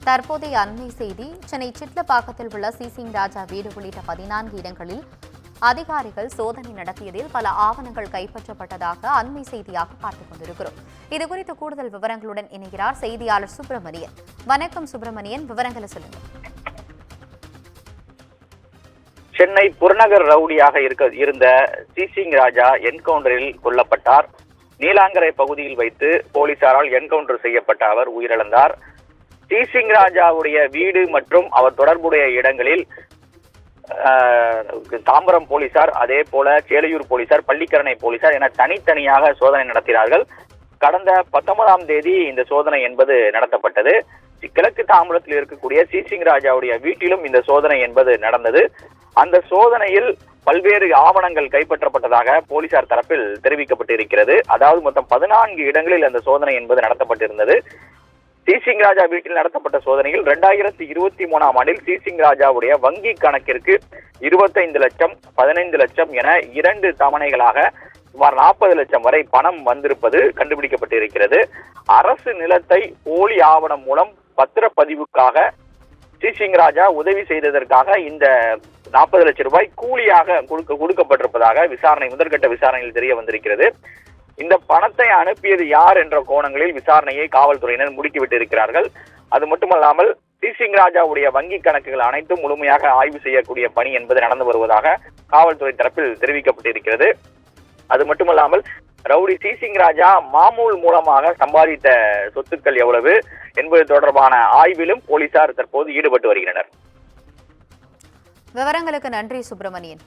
தற்போதைய அண்மை செய்தி. சென்னை சிட்லப்பாக்கத்தில் உள்ள சிசிங் ராஜா வீடு உள்ளிட்ட 14 இடங்களில் அதிகாரிகள் சோதனை நடத்தியதில் பல ஆவணங்கள் கைப்பற்றப்பட்டதாக அண்மை செய்தியாக பார்த்துக் கொண்டிருக்கிறோம். இதுகுறித்து கூடுதல் விவரங்களுடன் இணைகிறார் செய்தியாளர் சுப்பிரமணியன். வணக்கம் சுப்பிரமணியன், விவரங்களை சொல்லுங்கள். சென்னை புறநகர் ரவுடியாக இருந்த சிசிங் ராஜா என்கவுண்டரில் கொல்லப்பட்டார். நீலாங்கரை பகுதியில் வைத்து போலீசாரால் என்கவுண்டர் செய்யப்பட்ட அவர் உயிரிழந்தார். சிசிங் ராஜாவுடைய வீடு மற்றும் அவர் தொடர்புடைய இடங்களில் தாம்பரம் போலீசார், அதே போல சேலையூர் போலீசார், பள்ளிக்கரணை போலீசார் என தனித்தனியாக சோதனை நடத்தினார்கள். கடந்த 19ஆம் தேதி இந்த சோதனை என்பது நடத்தப்பட்டது. கிழக்கு தாம்பரத்தில் இருக்கக்கூடிய சிசிங் ராஜாவுடைய வீட்டிலும் இந்த சோதனை என்பது நடந்தது. அந்த சோதனையில் பல்வேறு ஆவணங்கள் கைப்பற்றப்பட்டதாக போலீசார் தரப்பில் தெரிவிக்கப்பட்டிருக்கிறது. அதாவது மொத்தம் 14 இடங்களில் அந்த சோதனை என்பது நடத்தப்பட்டிருந்தது. சிசிங் ராஜா வீட்டில் நடத்தப்பட்ட சோதனையில் 2023ஆம் ஆண்டில் சிசிங் ராஜாவுடைய வங்கி கணக்கிற்கு 25 லட்சம், 15 லட்சம் என 2 தவணைகளாக சுமார் 40 லட்சம் வரை பணம் வந்திருப்பது கண்டுபிடிக்கப்பட்டிருக்கிறது. அரசு நிலத்தை போலி ஆவணம் மூலம் பத்திரப்பதிவுக்காக சிசிங் ராஜா உதவி செய்ததற்காக இந்த 40 லட்சம் ரூபாய் கூலியாக கொடுக்கப்பட்டிருப்பதாக முதற்கட்ட விசாரணையில் தெரிய வந்திருக்கிறது. இந்த பணத்தை அனுப்பியது யார் என்ற கோணங்களில் விசாரணையை காவல்துறையினர் முடுக்கிவிட்டு இருக்கிறார்கள். அது மட்டுமல்லாமல் சிசிங் ராஜாவுடைய வங்கி கணக்குகள் அனைத்தும் முழுமையாக ஆய்வு செய்யக்கூடிய பணி என்பது நடந்து வருவதாக காவல்துறை தரப்பில் தெரிவிக்கப்பட்டிருக்கிறது. அது மட்டுமல்லாமல் ரவுடி சிசிங் ராஜா மாமூல் மூலமாக சம்பாதித்த சொத்துக்கள் எவ்வளவு என்பது தொடர்பான ஆய்விலும் போலீசார் தற்போது ஈடுபட்டு வருகின்றனர். விவரங்களுக்கு நன்றி சுப்பிரமணியன்.